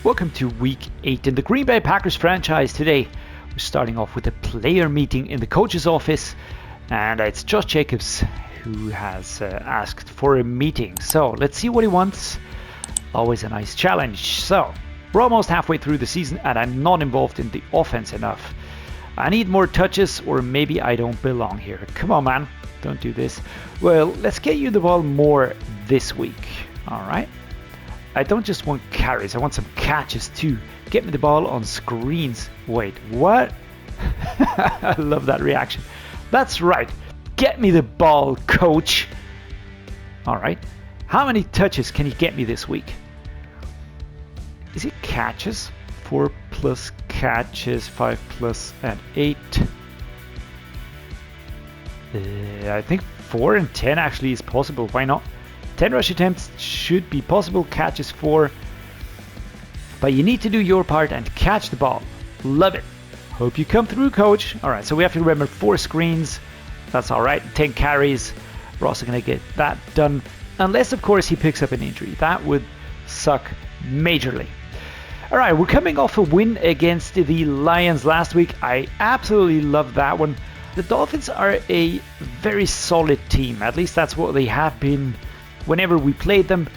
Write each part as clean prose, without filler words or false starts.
Welcome to Week 8 in the Green Bay Packers franchise. Today, we're starting off with a player meeting in the coach's office, and it's Josh Jacobs who has asked for a meeting. So let's see what he wants. Always a nice challenge. So we're almost halfway through the season, and I'm not involved in the offense enough. I need more touches, or maybe I don't belong here. Come on, man, don't do this. Well, let's get you the ball more this week. All right. I don't just want carries, I want some catches too. Get me the ball on screens. Wait, what? I love that reaction. That's right. Get me the ball, coach. All right. How many touches can you get me this week? Is it catches? 4 plus catches, 5 plus and 8. I think 4 and 10 actually is possible. Why not? 10 rush attempts should be possible, catches 4. But you need to do your part and catch the ball. Love it. Hope you come through, coach. All right, so we have to remember 4 screens. That's all right. 10 carries. We're also going to get that done. Unless, of course, he picks up an injury. That would suck majorly. All right, we're coming off a win against the Lions last week. I absolutely love that one. The Dolphins are a very solid team. At least that's what they have been whenever we played them.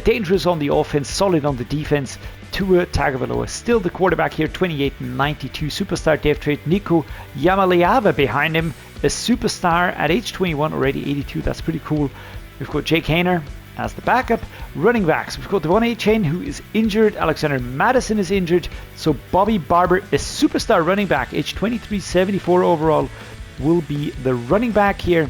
Dangerous on the offense, solid on the defense. Tua Tagovailoa still the quarterback here, 28-92. Superstar depth trait. Nico Yamaleava behind him, a superstar at age 21, already 82. That's pretty cool. We've got Jake Haener as the backup. Running backs, we've got Devon Achane, who is injured. Alexander Madison is injured. So Bobby Barber, a superstar running back, age 23, 74 overall, will be the running back here.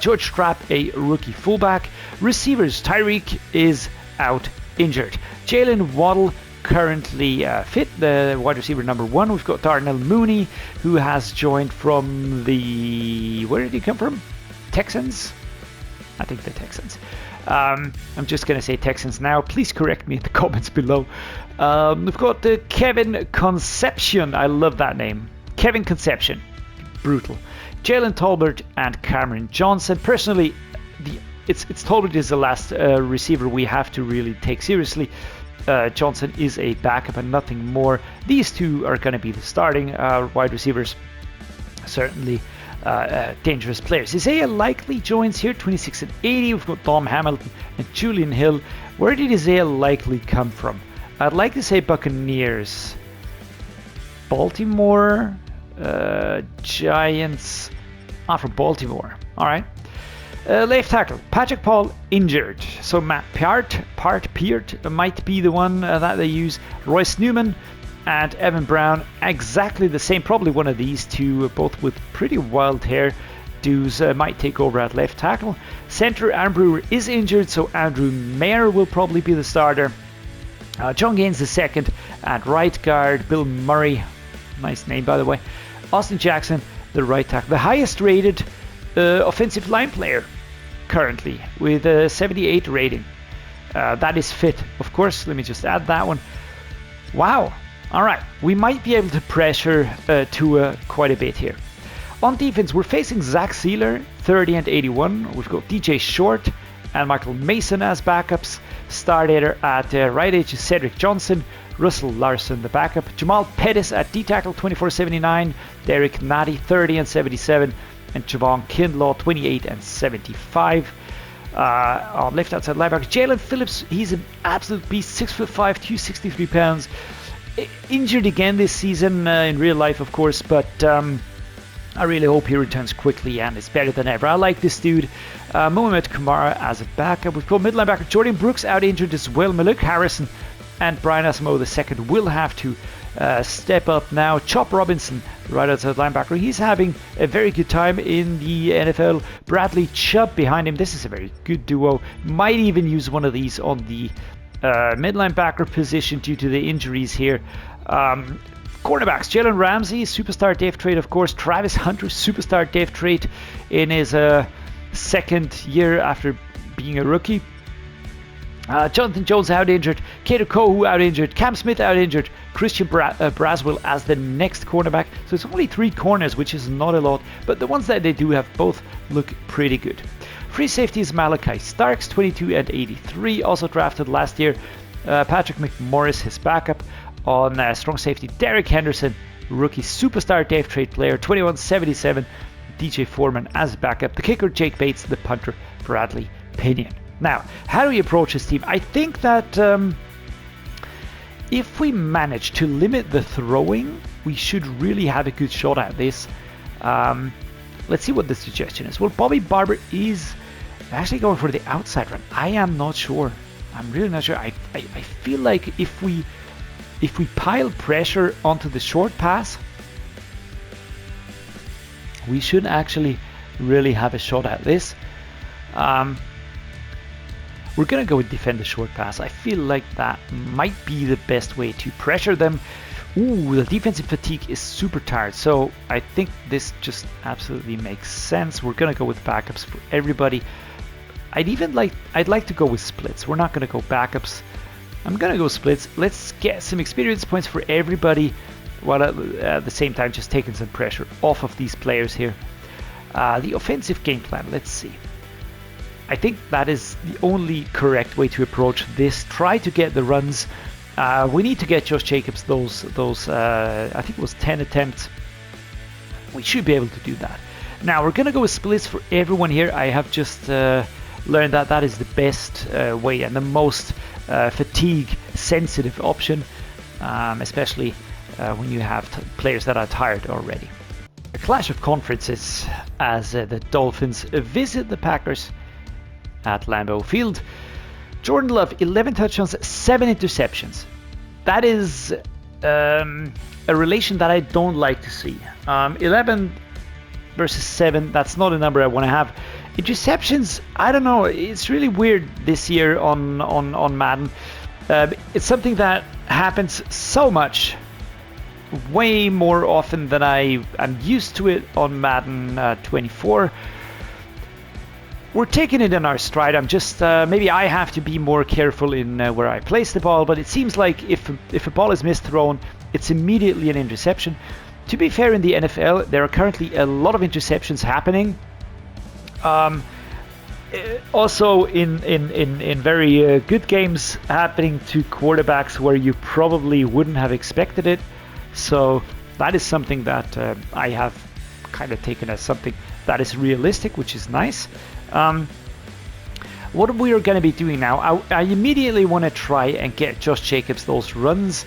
George Strapp, a rookie fullback. Receivers, Tyreek is out injured. Jalen Waddle currently fit, the wide receiver number 1. We've got Darnell Mooney, who has joined from the... Where did he come from? Texans? I think the Texans. I'm just going to say Texans now. Please correct me in the comments below. We've got Kevin Concepcion. I love that name. Kevin Concepcion. Brutal. Jalen Tolbert and Cameron Johnson. Personally, it's Tolbert is the last receiver we have to really take seriously. Johnson is a backup and nothing more. These two are going to be the starting wide receivers. Certainly dangerous players. Isaiah Likely joins here, 26-80. We've got Dom Hamilton and Julian Hill. Where did Isaiah Likely come from? I'd like to say Buccaneers. Baltimore. Giants. From Baltimore. All right. Left tackle, Patrick Paul injured. So Matt Peart might be the one that they use. Royce Newman and Evan Brown, exactly the same. Probably one of these two, both with pretty wild hair. Dudes might take over at left tackle. Center, Aaron Brewer is injured, so Andrew Mayer will probably be the starter. John Gaines the second. At right guard, Bill Murray. Nice name, by the way. Austin Jackson, the right tackle. The highest rated offensive line player currently with a 78 rating. That is fit, of course. Let me just add that one. Wow. All right. We might be able to pressure Tua quite a bit here. On defense, we're facing Zach Sealer, 30-81. We've got DJ Short and Michael Mason as backups. Starter at right edge is Cedric Johnson. Russell Larson, the backup. Jamal Pettis at D-tackle, 24-79. Derek Nady, 30-77. And Javon Kinlaw, 28-75. On left outside linebacker, Jalen Phillips, he's an absolute beast, 6'5", 263 pounds. Injured again this season in real life, of course, but I really hope he returns quickly and is better than ever. I like this dude. Mohamed Kamara as a backup. We've got middle linebacker Jordan Brooks out injured as well. Malik Harrison and Brian Asamoah II will have to step up now. Chop Robinson, right outside linebacker. He's having a very good time in the NFL. Bradley Chubb behind him. This is a very good duo. Might even use one of these on the mid linebacker position due to the injuries here. Cornerbacks, Jalen Ramsey, superstar depth trait, of course. Travis Hunter, superstar depth trait in his second year after being a rookie. Jonathan Jones out injured, Kato Kohu out injured, Cam Smith out injured, Christian Braswell as the next cornerback. So it's only 3 corners, which is not a lot, but the ones that they do have both look pretty good. Free safety is Malachi Starks, 22 and 83, also drafted last year. Patrick McMorris, his backup. On strong safety, Derek Henderson, rookie superstar Dave trade player, 2177. DJ Foreman as backup. The kicker, Jake Bates. The punter, Bradley Pinion. Now, how do we approach this team? I think that if we manage to limit the throwing, we should really have a good shot at this. Let's see what the suggestion is. Well, Bobby Barber is actually going for the outside run. I am not sure. I'm really not sure. I feel like if we pile pressure onto the short pass, we should actually really have a shot at this. We're going to go with defend the short pass. I feel like that might be the best way to pressure them. Ooh, the defensive fatigue is super tired. So I think this just absolutely makes sense. We're going to go with backups for everybody. I'd like to go with splits. We're not going to go backups. I'm going to go splits. Let's get some experience points for everybody, while at the same time just taking some pressure off of these players here. The offensive game plan, let's see. I think that is the only correct way to approach this. Try to get the runs. We need to get Josh Jacobs those I think it was 10 attempts. We should be able to do that. Now we're going to go with splits for everyone here. I have just learned that that is the best way and the most fatigue sensitive option, especially when you have players that are tired already. A clash of conferences as the Dolphins visit the Packers at Lambeau Field. Jordan Love, 11 touchdowns, 7 interceptions. That is a relation that I don't like to see. 11 versus 7, that's not a number I want to have. Interceptions, I don't know, it's really weird this year on Madden. It's something that happens so much, way more often than I am used to it on Madden 24. We're taking it in our stride. I'm just maybe I have to be more careful in where I place the ball, but it seems like if a ball is misthrown, it's immediately an interception. To be fair, in the NFL, there are currently a lot of interceptions happening. Also in very good games happening to quarterbacks where you probably wouldn't have expected it. So that is something that I have kind of taken as something that is realistic, which is nice. What we are going to be doing now, I immediately want to try and get Josh Jacobs those runs.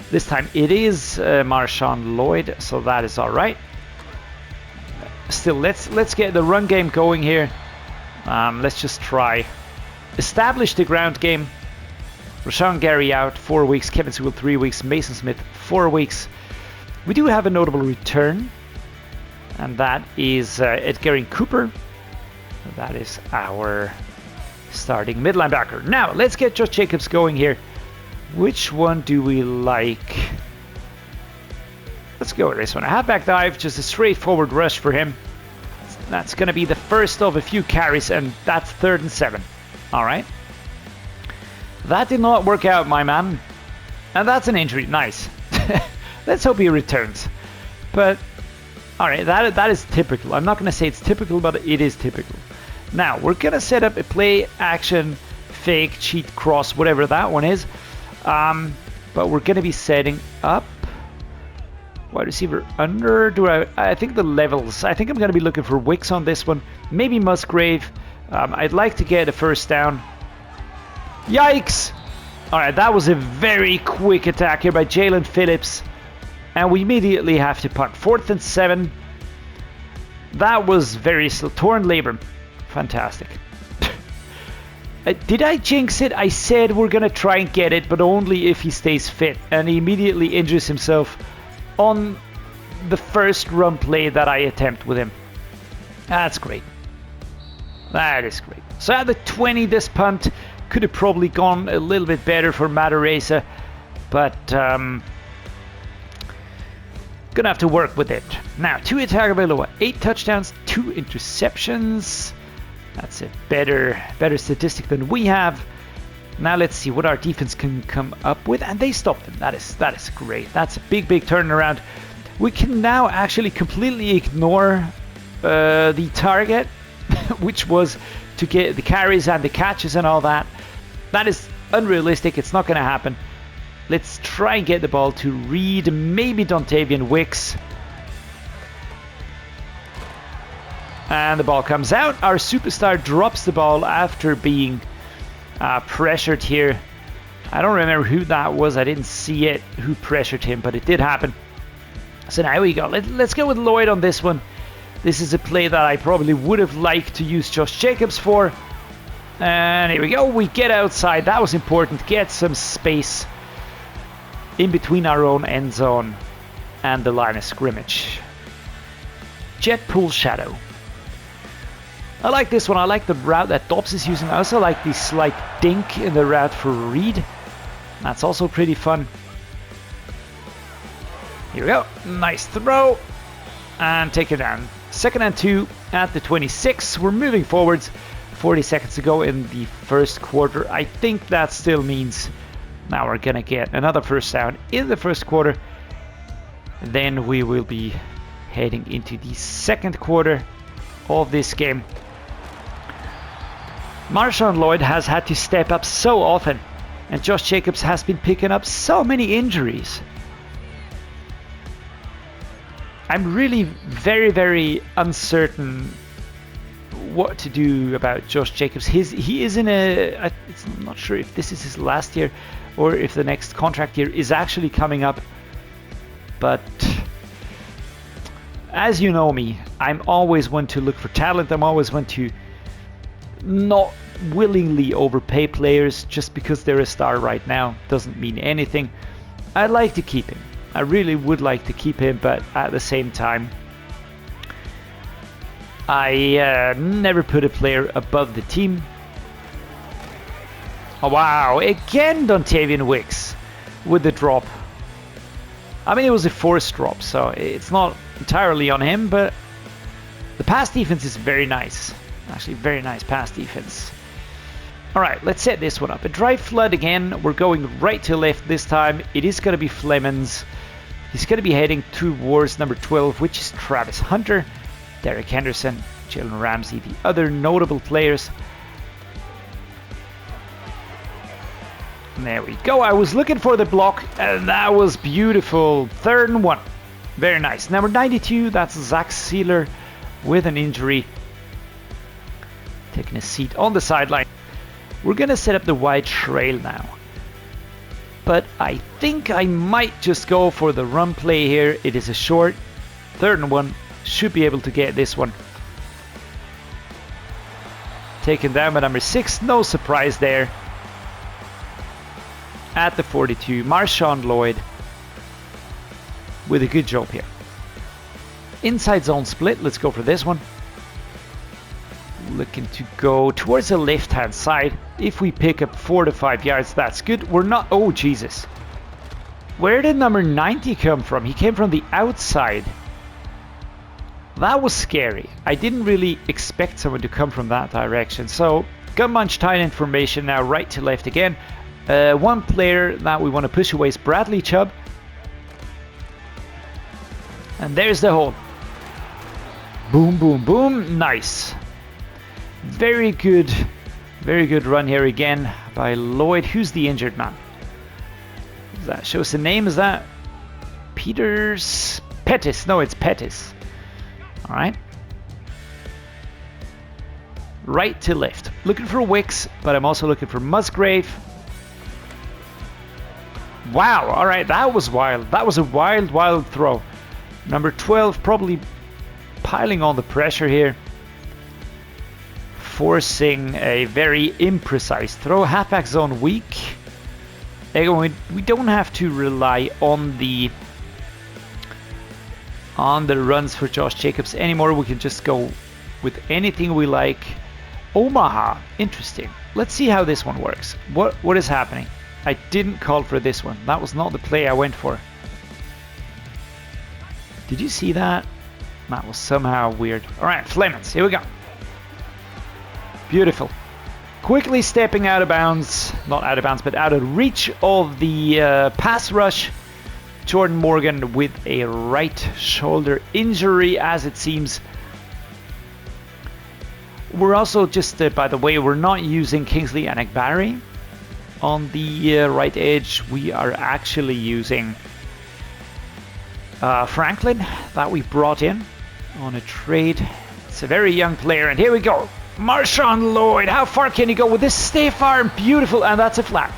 This time it is Marshawn Lloyd, so that is all right. Still, let's get the run game going here. Let's just try establish the ground game. Rashawn Gary out 4 weeks, Kevin Sewell 3 weeks, Mason Smith 4 weeks. We do have a notable return, and that is Edgar Cooper. That is our starting mid linebacker. Now let's get Josh Jacobs going here. Which one do we like? Let's go with this one. A halfback dive, just a straightforward rush for him. That's going to be the first of a few carries, and that's 3rd and 7. All right. That did not work out, my man. And that's an injury. Nice. Let's hope he returns. But, all right, that is typical. I'm not going to say it's typical, but it is typical. Now, we're going to set up a play, action, fake, cheat, cross, whatever that one is. But we're going to be setting up wide receiver under. I think the levels. I think I'm going to be looking for Wicks on this one. Maybe Musgrave. I'd like to get a first down. Yikes! All right, that was a very quick attack here by Jalen Phillips. And we immediately have to punt. 4th and 7. That was very slow. Torn labrum. Fantastic. Did I jinx it? I said we're going to try and get it, but only if he stays fit. And he immediately injures himself on the first run play that I attempt with him. That's great. That is great. So at the 20, this punt could have probably gone a little bit better for Mataresa, but gonna have to work with it. Now, Tua Tagovailoa, 8 touchdowns, 2 interceptions. That's a better statistic than we have. Now let's see what our defense can come up with, and they stopped him. That is great. That's a big turnaround. We can now actually completely ignore the target, which was to get the carries and the catches and all that. That is unrealistic. It's not going to happen. Let's try and get the ball to Reed, maybe Dontavian Wicks. And the ball comes out. Our superstar drops the ball after being pressured here. I don't remember who that was. I didn't see it, who pressured him, but it did happen. So now we go. Let's go with Lloyd on this one. This is a play that I probably would have liked to use Josh Jacobs for. And here we go. We get outside. That was important. Get some space in between our own end zone and the line of scrimmage. Jet pool shadow. I like this one. I like the route that Dobbs is using. I also like the slight dink in the route for Reed. That's also pretty fun. Here we go. Nice throw. And take it down. 2nd and 2 at the 26. We're moving forwards. 40 seconds to go in the first quarter. I think that still means now we're going to get another first down in the first quarter. Then we will be heading into the second quarter of this game. Marshawn Lloyd has had to step up so often, and Josh Jacobs has been picking up so many injuries. I'm really very, very uncertain what to do about Josh Jacobs. He is in I'm not sure if this is his last year or if the next contract year is actually coming up. But as you know me, I'm always one to look for talent. I'm always one to not willingly overpay players just because they're a star right now. Doesn't mean anything. I'd like to keep him. I really would like to keep him, but at the same time, I never put a player above the team. Oh wow, again Dontavian Wicks with the drop. I mean, it was a forced drop, so it's not entirely on him, but the pass defense is very nice. Actually, very nice pass defense. Alright, let's set this one up. A drive flood again. We're going right to left this time. It is going to be Flemons. He's going to be heading towards number 12, which is Travis Hunter, Derek Henderson, Jalen Ramsey, the other notable players. And there we go. I was looking for the block, and that was beautiful. 3rd and 1. Very nice. Number 92, that's Zach Sealer with an injury. Taking a seat on the sideline. We're going to set up the wide trail now. But I think I might just go for the run play here. It is a short 3rd and 1. Should be able to get this one. Taken down by number 6. No surprise there. At the 42, Marshawn Lloyd with a good job here. Inside zone split. Let's go for this one. Looking to go towards the left-hand side. If we pick up 4 to 5 yards, that's good. We're not... Oh, Jesus. Where did number 90 come from? He came from the outside. That was scary. I didn't really expect someone to come from that direction. So, gun bunch tight end formation now, right to left again. One player that we want to push away is Bradley Chubb. And there's the hole. Boom, boom, boom. Nice. Very good run here again by Lloyd. Who's the injured man? That shows the name. Is that Peters? Pettis. No, it's Pettis. All right. Right to left. Looking for Wicks, but I'm also looking for Musgrave. Wow. All right. That was wild. That was a wild throw. Number 12 probably piling on the pressure here. Forcing a very imprecise throw. Halfback zone weak. We don't have to rely on the runs for Josh Jacobs anymore. We can just go with anything we like. Omaha. Interesting. Let's see how this one works. What is happening? I didn't call for this one. That was not the play I went for. Did you see that? That was somehow weird. Alright, Flemons. Here we go. Beautiful. Quickly stepping out of bounds. Not out of bounds, but out of reach of the pass rush. Jordan Morgan with a right shoulder injury, as it seems. We're also just, by the way, we're not using Kingsley Enagbare. on the right edge, we are actually using Franklin that we brought in on a trade. It's a very young player, and here we go. Marshawn Lloyd, how far can he go with this stiff arm? Beautiful, and that's a flag.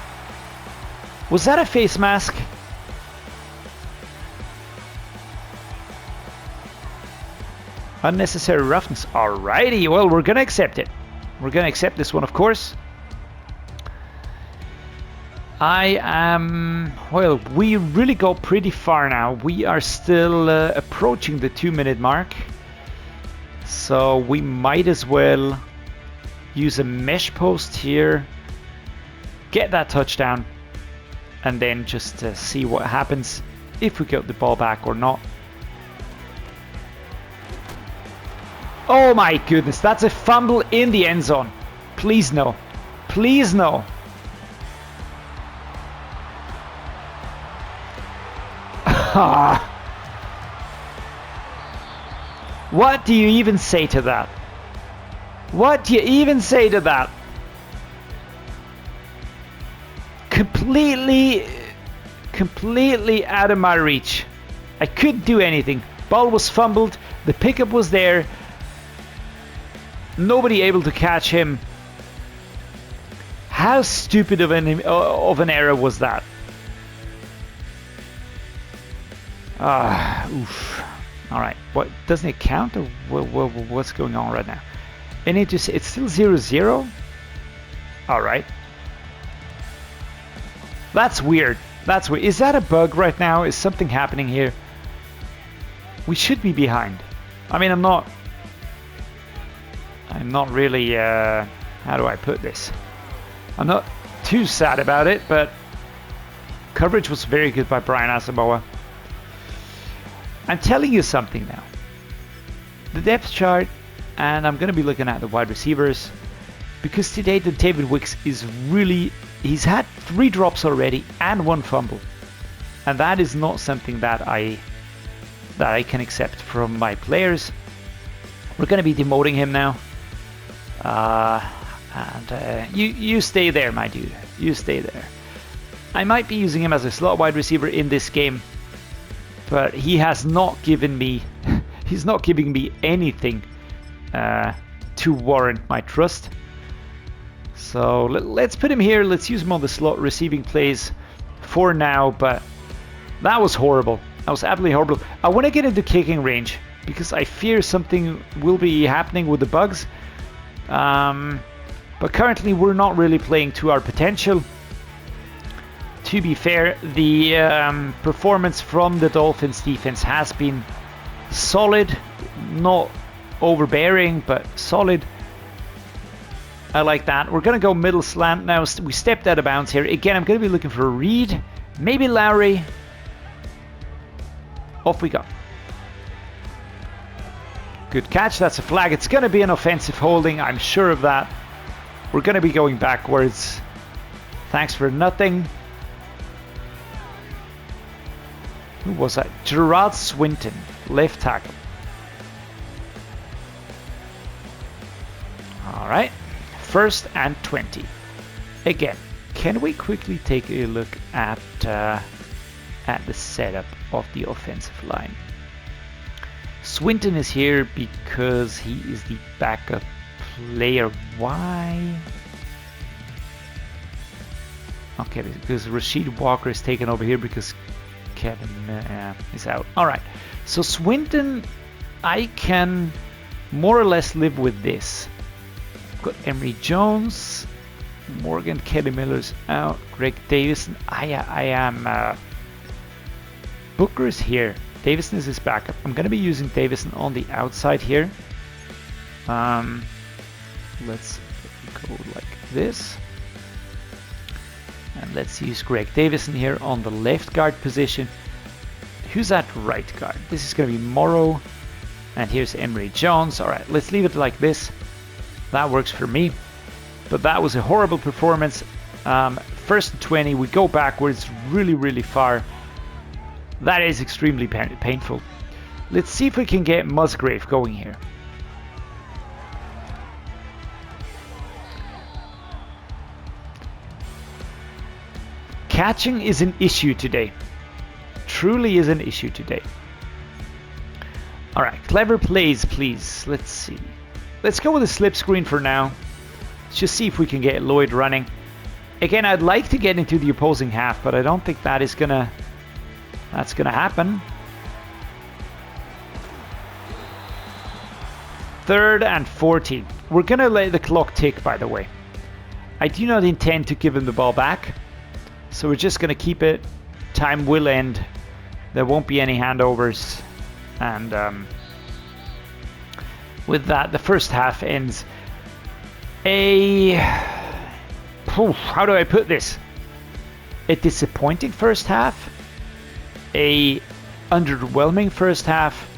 Was that a face mask? Unnecessary roughness. Alrighty, well, we're gonna accept it. We're gonna accept this one, of course. Well, we really go pretty far now. We are still approaching the 2-minute mark. So we might as well use a mesh post here, get that touchdown, and then just see what happens if we get the ball back or not. Oh my goodness, that's a fumble in the end zone. Please no. Please no. What do you even say to that? What do you even say to that? Completely out of my reach. I couldn't do anything. Ball was fumbled. The pickup was there. Nobody able to catch him. How stupid of an error was that? Oof. All right. What, doesn't it count, or what's going on right now? And it's still 0-0. All right. That's weird. That's weird. Is that a bug right now? Is something happening here? We should be behind. I mean, I'm not really. How do I put this? I'm not too sad about it, but coverage was very good by Brian Asamoah. I'm telling you something now. The depth chart, and I'm going to be looking at the wide receivers, because today the David Wicks is really, he's had 3 drops already and 1 fumble, and that is not something that I can accept from my players. We're going to be demoting him now, and you stay there, my dude. You stay there. I might be using him as a slot wide receiver in this game, but he has not given me, he's not giving me anything to warrant my trust. So let's put him here. Let's use him on the slot receiving plays for now, but that was horrible. That was absolutely horrible. I want to get into kicking range because I fear something will be happening with the bugs. But currently we're not really playing to our potential. To be fair, the performance from the Dolphins defense has been solid, not overbearing, but solid. I like that. We're going to go middle slant now. We stepped out of bounds here. Again, I'm going to be looking for a read. Maybe Lowry. Off we go. Good catch. That's a flag. It's going to be an offensive holding. I'm sure of that. We're going to be going backwards. Thanks for nothing. Who was that? Gerard Swinton, left tackle. All right. 1st and 20. Again, can we quickly take a look at the setup of the offensive line? Swinton is here because he is the backup player. Why? Okay, because Rasheed Walker is taken over here because Kevin is out. All right, so Swinton, I can more or less live with this. Got Emory Jones, Morgan Kelly Miller's out, Greg Davison. I am Booker's here. Davison is his backup. I'm going to be using Davison on the outside here. Let's go like this. And let's use Greg Davison here on the left guard position. Who's at right guard? This is going to be Morrow. And here's Emory Jones. All right, let's leave it like this. That works for me. But that was a horrible performance. 1st and 20. We go backwards really, really far. That is extremely painful. Let's see if we can get Musgrave going here. catching is an issue today. Truly is an issue today. All right, clever plays, please. Let's see. Let's go with a slip screen for now. Let's just see if we can get Lloyd running. Again, I'd like to get into the opposing half, but I don't think that's gonna happen. 3rd and 14. We're gonna let the clock tick, by the way. I do not intend to give him the ball back, so we're just gonna keep it. Time will end. There won't be any handovers, and with that, the first half ends. How do I put this? A disappointing first half, a underwhelming first half.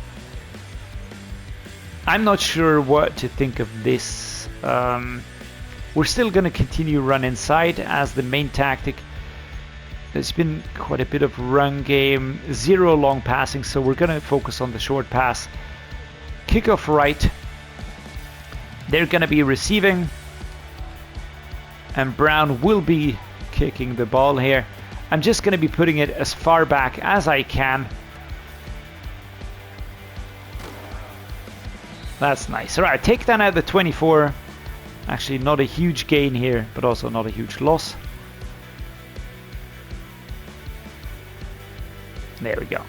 I'm not sure what to think of this. We're still going to continue run inside as the main tactic. There's been quite a bit of run game, 0 long passing, so we're going to focus on the short pass. Kickoff right. They're going to be receiving, and Brown will be kicking the ball here. I'm just going to be putting it as far back as I can. That's nice. All right, take that out the 24. Actually, not a huge gain here, but also not a huge loss. There we go.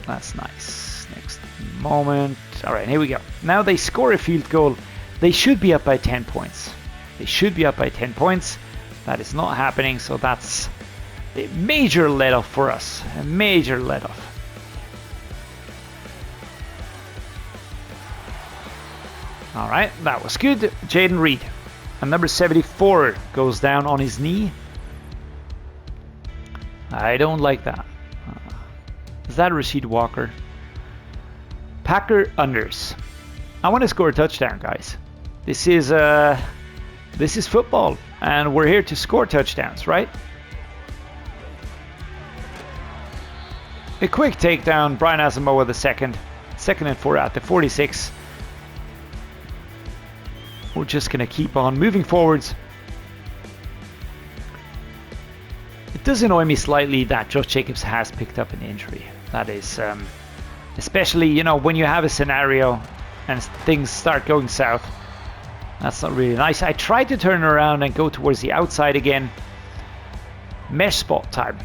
That's nice. Next moment. All right, here we go. Now they score a field goal. They should be up by 10 points. They should be up by 10 points. That is not happening, so that's a major let-off for us. A major let-off. All right, that was good. Jaden Reed. And number 74 goes down on his knee. I don't like that. Is that Rasheed Walker? Packer unders. I want to score a touchdown, guys. This is football, and we're here to score touchdowns, right? A quick takedown. Brian Asamoah the second. 2nd and 4 at the 46. We're just going to keep on moving forwards. It does annoy me slightly that Josh Jacobs has picked up an injury. That is, especially, you know, when you have a scenario and things start going south. That's not really nice. I tried to turn around and go towards the outside again. Mesh spot time.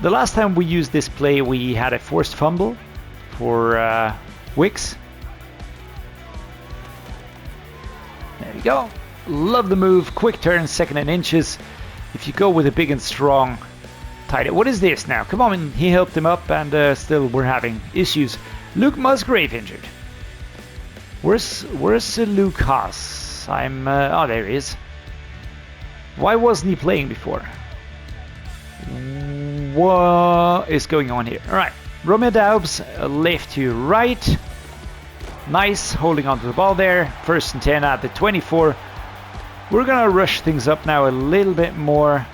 The last time we used this play, we had a forced fumble for Wicks. There you go. Love the move. Quick turn, 2nd and inches. If you go with a big and strong tight end. What is this now? Come on, he helped him up, and still we're having issues. Luke Musgrave injured. Where's Luke Haas? Oh, there he is. Why wasn't he playing before? What is going on here? All right, Romeo Daubs, left to right. Nice, holding onto the ball there. 1st and 10 at the 24. We're gonna rush things up now a little bit more.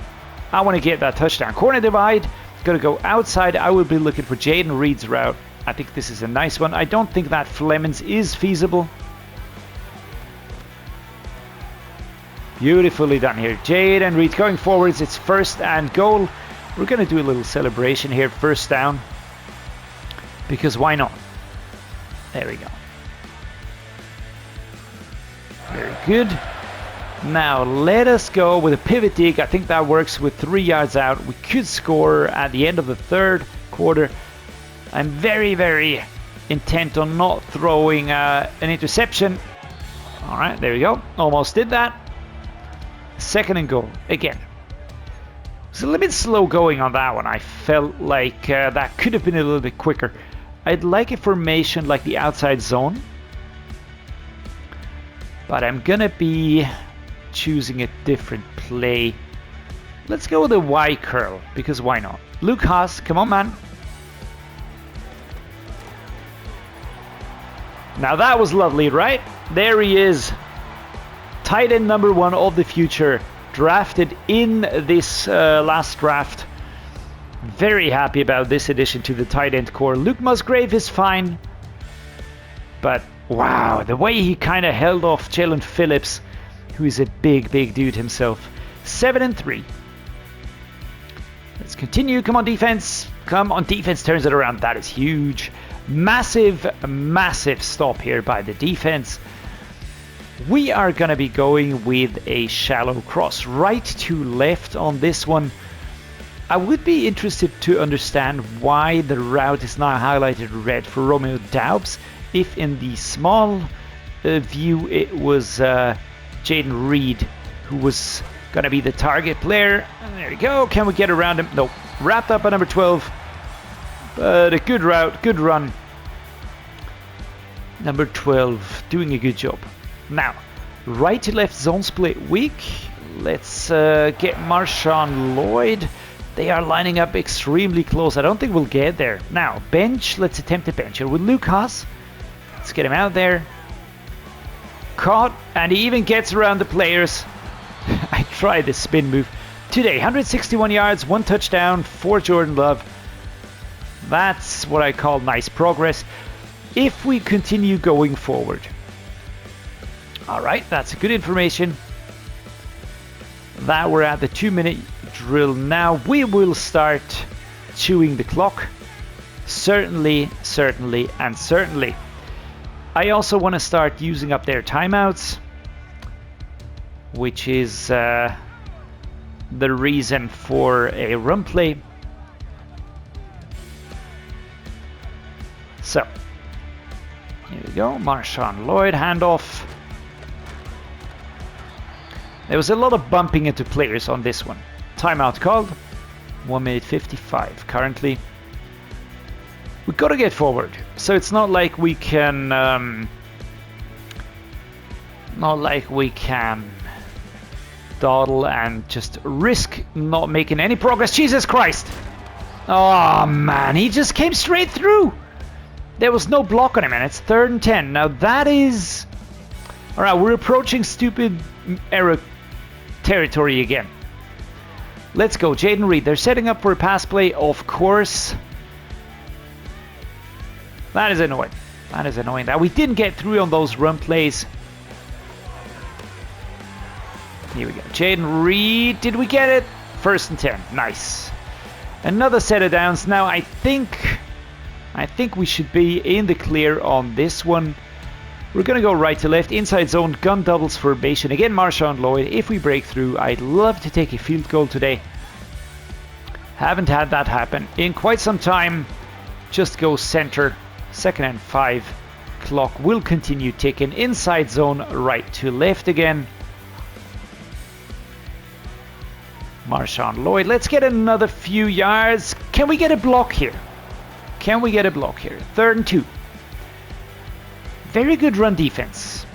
I want to get that touchdown. Corner divide. Gonna go outside. I will be looking for Jaden Reed's route. I think this is a nice one. I don't think that Flemings is feasible. Beautifully done here. Jaden Reed going forwards. It's 1st and goal. We're going to do a little celebration here. 1st down. Because why not? There we go. Very good. Now let us go with a pivot dig. I think that works with 3 yards out. We could score at the end of the 3rd quarter. I'm very, very intent on not throwing an interception. All right, there we go. Almost did that. 2nd and goal again. It's a little bit slow going on that one. I felt like that could have been a little bit quicker. I'd like a formation like the outside zone, but I'm gonna be choosing a different play. Let's go with a Y curl, because why not? Luke Haas, come on, man. Now that was lovely, right? There he is. Tight end number 1 of the future. Drafted in this last draft. Very happy about this addition to the tight end core. Luke Musgrave is fine. But wow, the way he kind of held off Jalen Phillips, who is a big, big dude himself. 7 and 3. Let's continue. Come on, defense. Come on, defense turns it around. That is huge. Massive, massive stop here by the defense. We are going to be going with a shallow cross. Right to left on this one. I would be interested to understand why the route is now highlighted red for Romeo Daubs. If in the small view it was Jaden Reed who was going to be the target player. And there we go. Can we get around him? No. Wrapped up at number 12. But a good route, good run. Number 12 doing a good job. Now, right to left zone split weak. Let's get Marshawn Lloyd. They are lining up extremely close. I don't think we'll get there. Now, bench. Let's attempt a bench here with Luke Haas. Let's get him out there. Caught, and he even gets around the players. I tried the spin move. Today, 161 yards, 1 touchdown for Jordan Love. That's what I call nice progress. If we continue going forward. Alright, that's good information. That we're at the 2-minute drill now. We will start chewing the clock. Certainly, certainly, and certainly. I also want to start using up their timeouts, which is the reason for a run play. So, here we go. Marshawn Lloyd, handoff. There was a lot of bumping into players on this one. Timeout called. 1:55 currently. We've got to get forward. So it's not like we can dawdle and just risk not making any progress. Jesus Christ! Oh man, he just came straight through. There was no block on him, and it's 3rd and 10. Now that is... Alright, we're approaching stupid error territory again. Let's go, Jaden Reed. They're setting up for a pass play, of course. That is annoying. That is annoying. That we didn't get through on those run plays. Here we go. Jaden Reed. Did we get it? 1st and 10. Nice. Another set of downs. Now I think we should be in the clear on this one. We're going to go right to left. Inside zone. Gun doubles formation. Again, Marshawn Lloyd. If we break through, I'd love to take a field goal today. Haven't had that happen in quite some time. Just go center. 2nd and 5. Clock will continue ticking. Inside zone, right to left again. Marshawn Lloyd. Let's get another few yards. Can we get a block here? Can we get a block here? 3rd and 2. Very good run defense.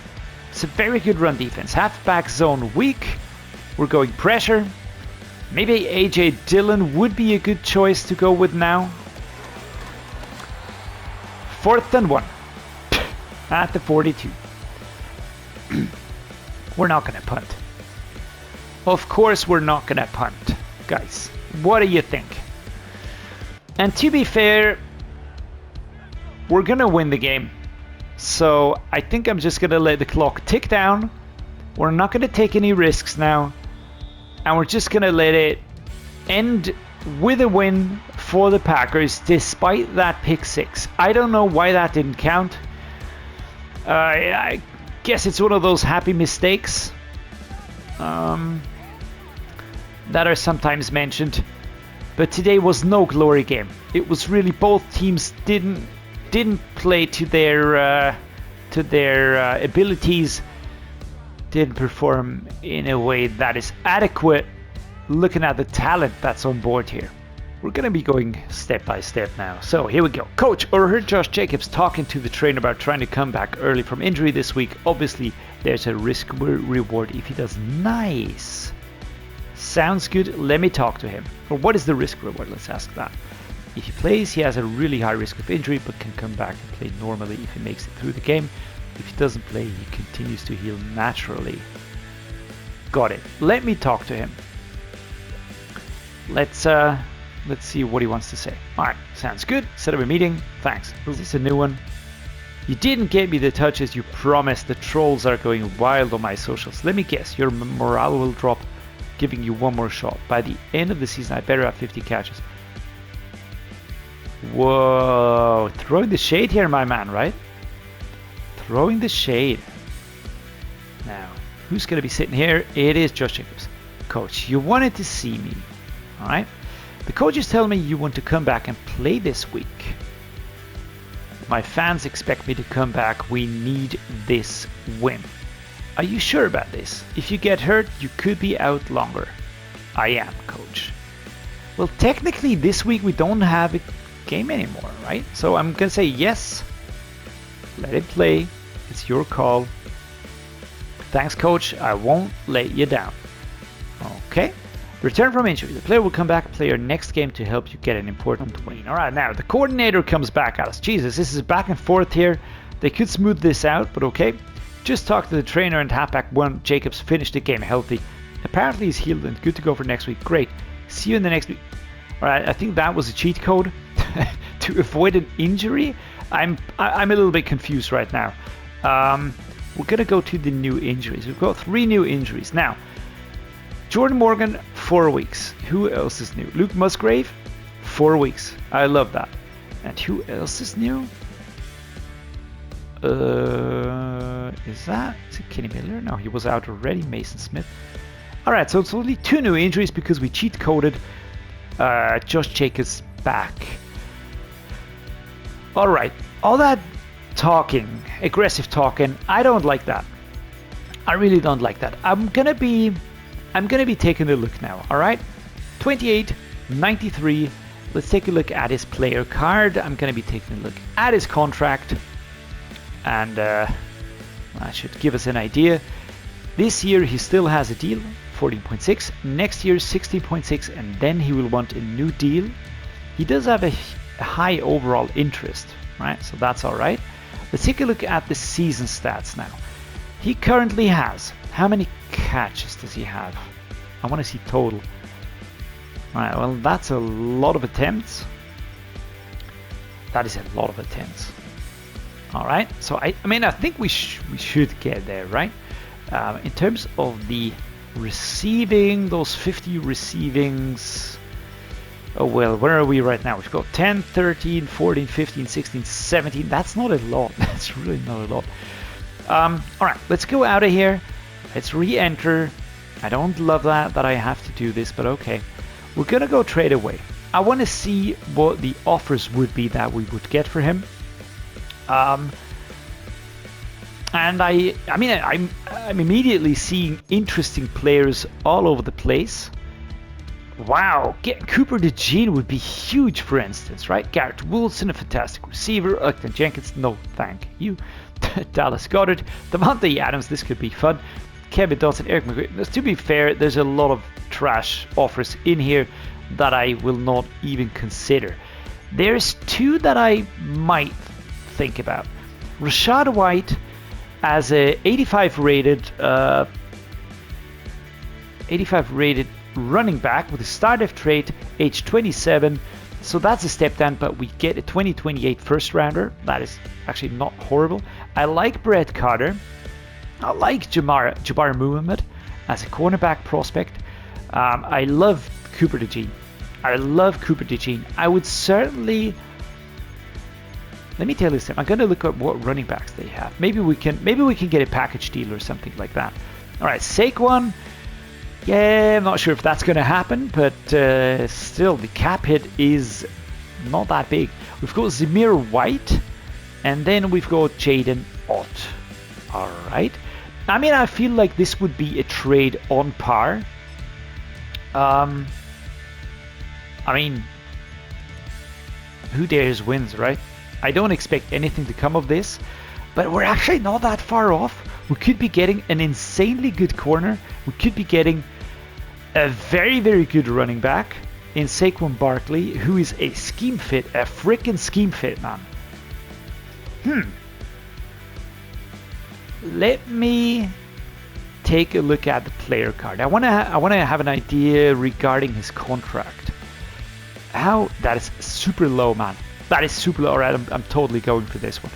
It's a very good run defense. Halfback zone weak. We're going pressure. Maybe AJ Dillon would be a good choice to go with now. 4th and 1 at the 42. We're not going to punt. Of course we're not going to punt. Guys, what do you think? And to be fair, we're going to win the game. So I think I'm just going to let the clock tick down. We're not going to take any risks now. And we're just going to let it end with a win for the Packers, despite that pick 6. I don't know why that didn't count. I guess it's one of those happy mistakes that are sometimes mentioned. But today was no glory game. It was really both teams didn't play to their abilities, didn't perform in a way that is adequate. Looking at the talent that's on board here. We're going to be going step by step now. So here we go. Coach, I heard Josh Jacobs talking to the trainer about trying to come back early from injury this week. Obviously, there's a risk reward if he does. Nice. Sounds good. Let me talk to him. Or what is the risk reward? Let's ask that. If he plays, he has a really high risk of injury, but can come back and play normally if he makes it through the game. If he doesn't play, he continues to heal naturally. Got it. Let me talk to him. Let's see what he wants to say. Alright, sounds good. Set up a meeting. Thanks. Is this a new one? You didn't get me the touches you promised. The trolls are going wild on my socials. Let me guess, your morale will drop giving you one more shot. By the end of the season, I better have 50 catches. Whoa, throwing the shade here, my man, right? Throwing the shade. Now, who's going to be sitting here? It is Josh Jacobs. Coach, you wanted to see me, all right? The coach is telling me you want to come back and play this week. My fans expect me to come back. We need this win. Are you sure about this? If you get hurt, you could be out longer. I am, coach. Well, technically this week we don't have a game anymore, right? So I'm going to say yes. Let it play. It's your call. Thanks, coach. I won't let you down. Okay. Return from injury. The player will come back and play your next game to help you get an important win. All right, now the coordinator comes back at us. Jesus, this is back and forth here. They could smooth this out, but okay. Just talk to the trainer and halfback one. Jacobs finished the game healthy. Apparently he's healed and good to go for next week. Great. See you in the next week. All right, I think that was a cheat code to avoid an injury. I'm a little bit confused right now. We're gonna go to the new injuries. We've got 3 new injuries now. Jordan Morgan, 4 weeks. Who else is new? Luke Musgrave, 4 weeks. I love that. And who else is new? Is it Kenny Miller? No, he was out already. Mason Smith. All right, so it's only 2 new injuries because we cheat coded Josh Jacobs back. All right, all that talking, aggressive talking, I don't like that. I really don't like that. I'm gonna be taking a look now. All right, 28, 93. Let's take a look at his player card. I'm gonna be taking a look at his contract, and that should give us an idea. This year he still has a deal, 14.6. Next year 16.6, and then he will want a new deal. He does have a high overall interest, right? So that's all right. Let's take a look at the season stats now. He currently has, how many catches does he have? I want to see total. All right, well, that's a lot of attempts. That is a lot of attempts. All right, so I mean, I think we should get there, right? In terms of the receiving, those 50 receivings. Oh, well, where are we right now? We've got 10, 13, 14, 15, 16, 17. That's not a lot. That's really not a lot. All right, let's go out of here. Let's re-enter. I don't love that I have to do this, but okay. We're going to go trade away. I want to see what the offers would be that we would get for him. And I'm immediately seeing interesting players all over the place. Wow, getting Cooper DeJean would be huge, for instance, right? Garrett Wilson, a fantastic receiver. Upton Jenkins, no thank you. Dallas Goedert, Devontae Adams, this could be fun. Kevin Dotson, Eric McGrady. To be fair, there's a lot of trash offers in here that I will not even consider. There's 2 that I might think about. Rashad White as a 85 rated running back with a startup trait, age 27. So that's a step down, but we get a 2028 first rounder. That is actually not horrible. I like Brett Carter. I like Jabbar Muhammad as a cornerback prospect. I love Cooper DeJean. I would certainly. Let me tell you something. I'm going to look at what running backs they have. Maybe we can get a package deal or something like that. All right, Saquon. Yeah, I'm not sure if that's going to happen, but still, the cap hit is not that big. We've got Zamir White, and then we've got Jaden Ott. All right. I mean, I feel like this would be a trade on par. I mean, who dares wins, right? I don't expect anything to come of this, but we're actually not that far off. We could be getting an insanely good corner. We could be getting a very, very good running back in Saquon Barkley, who is a scheme fit, a freaking scheme fit, man. Let me take a look at the player card. I want to have an idea regarding his contract. How that is super low, man. That is super low. All right, I'm totally going for this one.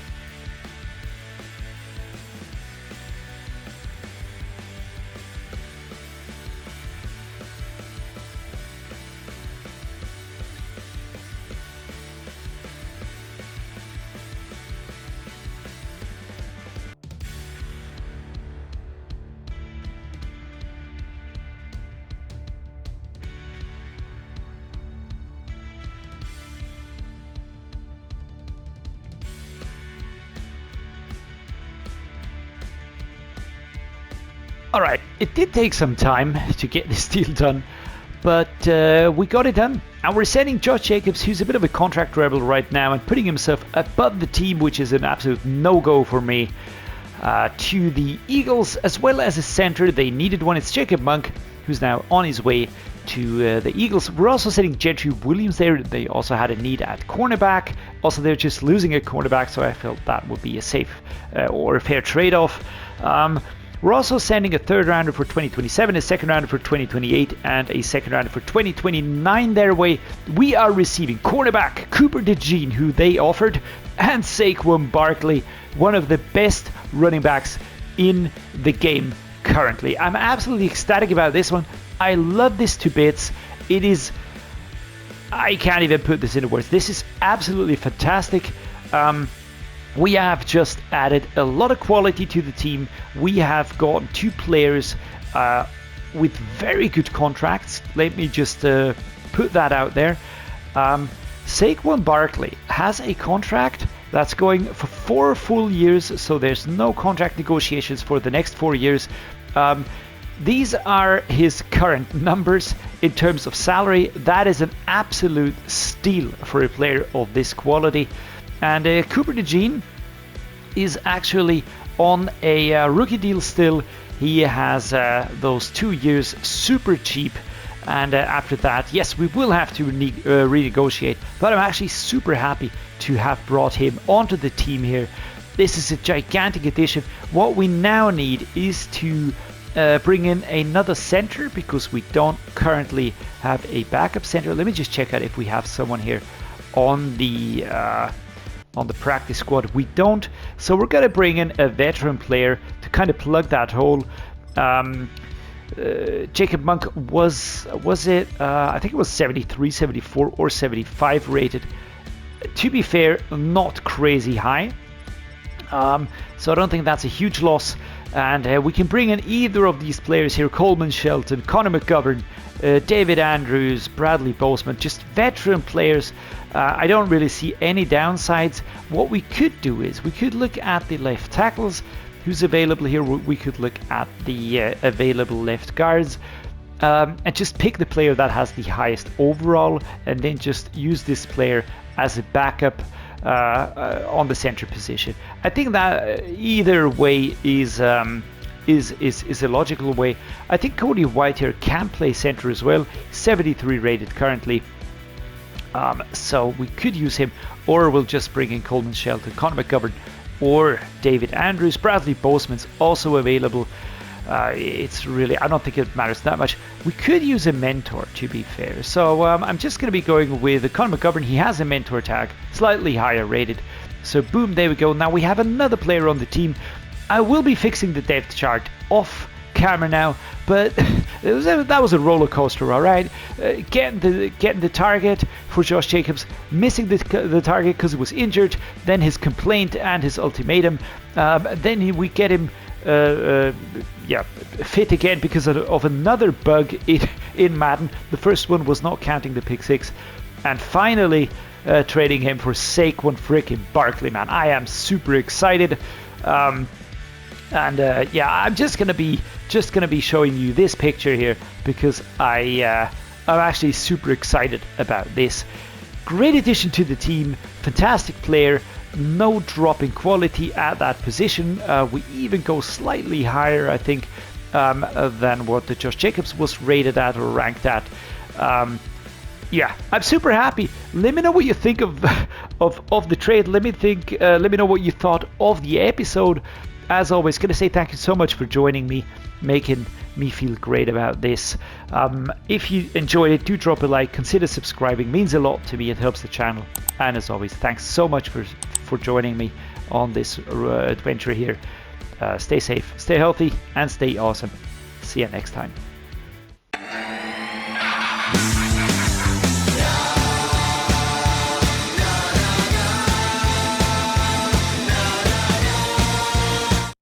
All right, it did take some time to get this deal done, but we got it done. And we're sending Josh Jacobs, who's a bit of a contract rebel right now, and putting himself above the team, which is an absolute no-go for me, to the Eagles, as well as a center. They needed one. It's Jacob Monk, who's now on his way to the Eagles. We're also sending Gentry Williams there. They also had a need at cornerback. Also, they're just losing a cornerback, so I felt that would be a safe or a fair trade-off. We're also sending a third rounder for 2027, a second rounder for 2028, and a second rounder for 2029 their way. We are receiving cornerback Cooper DeJean, who they offered, and Saquon Barkley, one of the best running backs in the game currently. I'm absolutely ecstatic about this one. I love this to bits. It is... I can't even put this into words. This is absolutely fantastic. We have just added a lot of quality to the team. We have gotten 2 players with very good contracts. Let me just put that out there. Saquon Barkley has a contract that's going for 4 full years, so there's no contract negotiations for the next 4 years. These are his current numbers in terms of salary. That is an absolute steal for a player of this quality. And Cooper DeJean is actually on a rookie deal still. He has those 2 years super cheap. And after that, yes, we will have to renegotiate. But I'm actually super happy to have brought him onto the team here. This is a gigantic addition. What we now need is to bring in another center, because we don't currently have a backup center. Let me just check out if we have someone here on the practice squad. We don't, so we're going to bring in a veteran player to kind of plug that hole. Jacob Monk was it I think it was 73, 74 or 75 rated. To be fair, not crazy high, so I don't think that's a huge loss. And we can bring in either of these players here: Coleman Shelton, Connor McGovern, David Andrews, Bradley Boseman, just veteran players. I don't really see any downsides. What we could do is we could look at the left tackles, who's available here. We could look at the available left guards, and just pick the player that has the highest overall, and then just use this player as a backup on the center position. I think that either way is a logical way. I think Cody White here can play center as well. 73 rated currently, so we could use him, or we'll just bring in Coleman Shelton, Connor McGovern, or David Andrews. Bradley Boseman's also available. It's really, I don't think it matters that much. We could use a mentor, to be fair. So I'm just going to be going with Conor McGovern. He has a mentor tag, slightly higher rated. So boom, there we go. Now we have another player on the team. I will be fixing the depth chart off camera now, but that was a roller coaster, all right. Getting the target for Josh Jacobs, missing the target because he was injured, then his complaint and his ultimatum, then we get him fit again because of another bug in Madden. The first one was not counting the pick 6, and finally trading him for Saquon freaking Barkley. Man, I am super excited. I'm just gonna be showing you this picture here because I'm actually super excited about this. Great addition to the team, fantastic player. No drop in quality at that position. We even go slightly higher, I think, than what the Josh Jacobs was rated at or ranked at. I'm super happy. Let me know what you think of the trade. Let me know what you thought of the episode. As always, gonna say thank you so much for joining me, making me feel great about this. If you enjoyed it, do drop a like, consider subscribing, means a lot to me, it helps the channel. And as always, thanks so much for joining me on this adventure here. Stay safe, stay healthy, and stay awesome. See you next time.